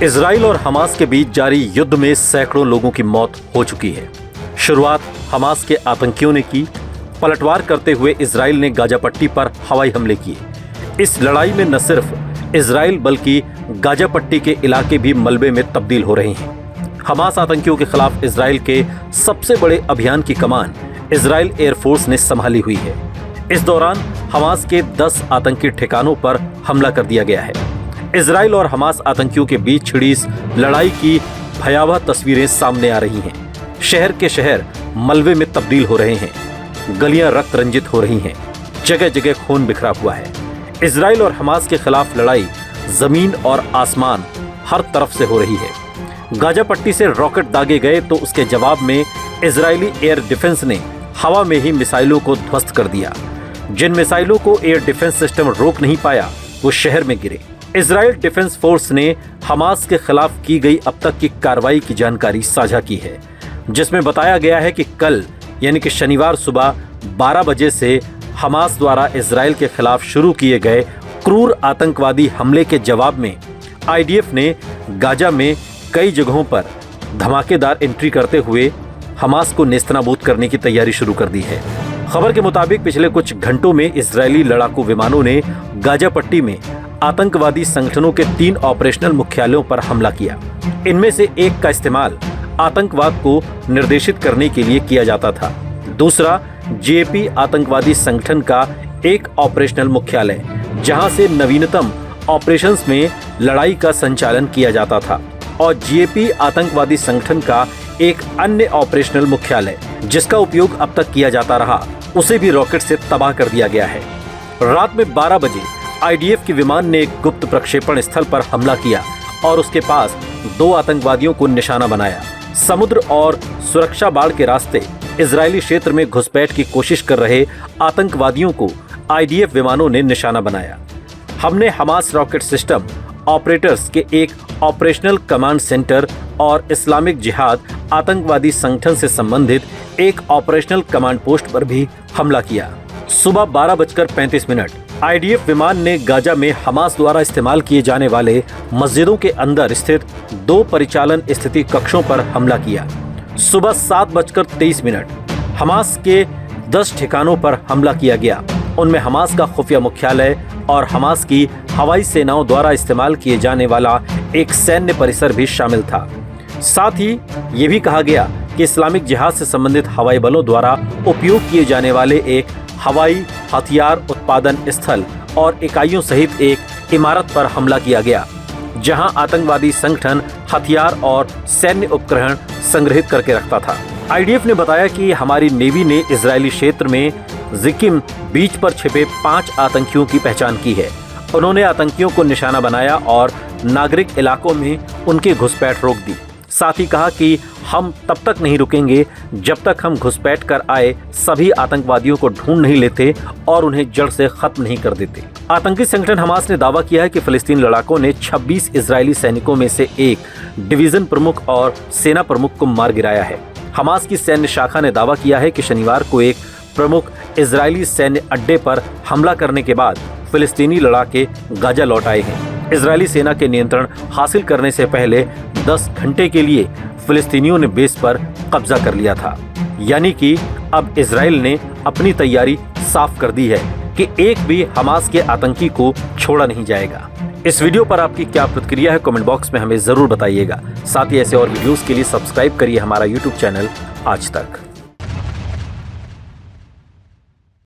Israel और Hamas के बीच जारी युद्ध में सैकड़ों लोगों की मौत हो चुकी है। शुरुआत हमास के आतंकियों ने की। पलटवार करते हुए इजराइल ने गाजा पट्टी पर हवाई हमले किए। इस लड़ाई में न सिर्फ इजराइल बल्कि गाजा पट्टी के इलाके भी मलबे में तब्दील हो रहे हैं। हमास आतंकियों के खिलाफ इजराइल के सबसे बड़े अभियान की कमान इजराइल एयरफोर्स ने संभाली हुई है। इस दौरान हमास के 10 आतंकी ठिकानों पर हमला कर दिया गया है। इजराइल और हमास आतंकियों के बीच छिड़ी इस लड़ाई की भयावह तस्वीरें सामने आ रही हैं। शहर के शहर मलबे में तब्दील हो रहे हैं, गलियां रक्त रंजित हो रही हैं, जगह जगह खून बिखरा हुआ है। इजराइल और हमास के खिलाफ लड़ाई जमीन और आसमान हर तरफ से हो रही है। गाजा पट्टी से रॉकेट दागे गए तो उसके जवाब में इजरायली एयर डिफेंस ने हवा में ही मिसाइलों को ध्वस्त कर दिया। जिन मिसाइलों को एयर डिफेंस सिस्टम रोक नहीं पाया वो शहर में गिरे। इजराइल डिफेंस फोर्स ने हमास के खिलाफ की गई अब तक की कार्रवाई की जानकारी साझा की है, जिसमें बताया गया है कि कल यानी कि शनिवार सुबह 12 बजे से हमास द्वारा इजराइल के खिलाफ शुरू किए गए क्रूर आतंकवादी हमले के जवाब में आईडीएफ ने गाजा में कई जगहों पर धमाकेदार एंट्री करते हुए हमास को नेस्तनाबूद करने की तैयारी शुरू कर दी है। खबर के मुताबिक पिछले कुछ घंटों में इजरायली लड़ाकू विमानों ने गाजा पट्टी में आतंकवादी संगठनों के 3 ऑपरेशनल मुख्यालयों पर हमला किया। इनमें से एक का इस्तेमाल आतंकवाद को निर्देशित करने के लिए किया जाता था। दूसरा जेपी आतंकवादी संगठन का एक ऑपरेशनल मुख्यालय, जहां से नवीनतम ऑपरेशंस में लड़ाई का संचालन किया जाता था, और जेपी आतंकवादी संगठन का एक अन्य ऑपरेशनल मुख्यालय जिसका उपयोग अब तक किया जाता रहा, उसे भी रॉकेट से तबाह कर दिया गया है। रात में 12 बजे आईडीएफ के विमान ने एक गुप्त प्रक्षेपण स्थल पर हमला किया और उसके पास 2 आतंकवादियों को निशाना बनाया। समुद्र और सुरक्षा बाड़ के रास्ते इजरायली क्षेत्र में घुसपैठ की कोशिश कर रहे आतंकवादियों को आईडीएफ विमानों ने निशाना बनाया। हमने हमास रॉकेट सिस्टम ऑपरेटर्स के एक ऑपरेशनल कमांड सेंटर और इस्लामिक जिहाद आतंकवादी संगठन से संबंधित एक ऑपरेशनल कमांड पोस्ट पर भी हमला किया। सुबह 12:35 आईडीएफ विमान ने गाजा में हमास द्वारा इस्तेमाल किए जाने वाले मस्जिदों के अंदर स्थित 2 परिचालन स्थिति कक्षों पर हमला किया। सुबह 7:23 हमास के 10 ठिकानों पर हमला किया गया। उनमें हमास का खुफिया मुख्यालय और हमास की हवाई सेनाओं द्वारा इस्तेमाल किए जाने वाला एक सैन्य परिसर भी शामिल था। साथ ही ये भी कहा गया कि इस्लामिक जिहाद से संबंधित हवाई बलों द्वारा उपयोग किए जाने वाले एक हवाई हथियार उत्पादन स्थल और इकाइयों सहित एक इमारत पर हमला किया गया, जहां आतंकवादी संगठन हथियार और सैन्य उपकरण संग्रहित करके रखता था। आईडीएफ ने बताया कि हमारी नेवी ने इजरायली क्षेत्र में जिकिम बीच पर छिपे 5 आतंकियों की पहचान की है। उन्होंने आतंकियों को निशाना बनाया और नागरिक इलाकों में उनकी घुसपैठ रोक दी। साथ ही कहा कि हम तब तक नहीं रुकेंगे जब तक हम घुसपैठ कर आए सभी आतंकवादियों को ढूंढ नहीं लेते और उन्हें जड़ से खत्म नहीं कर देते। आतंकी संगठन हमास ने दावा किया है कि फिलिस्तीन लड़ाकों ने 26 इजरायली सैनिकों में से एक डिवीजन प्रमुख और सेना प्रमुख को मार गिराया है। हमास की सैन्य शाखा ने दावा किया है कि शनिवार को एक प्रमुख इजरायली सैन्य अड्डे पर हमला करने के बाद फिलिस्तीनी लड़ाके गाजा लौट आए हैं। इजरायली सेना के नियंत्रण हासिल करने से पहले 10 घंटे के लिए फिलिस्तीनियों ने बेस पर कब्जा कर लिया था। यानी कि अब इजराइल ने अपनी तैयारी साफ कर दी है कि एक भी हमास के आतंकी को छोड़ा नहीं जाएगा। इस वीडियो पर आपकी क्या प्रतिक्रिया है, कमेंट बॉक्स में हमें जरूर बताइएगा। साथ ही ऐसे और वीडियोस के लिए सब्सक्राइब करिए हमारा यूट्यूब चैनल आज तक।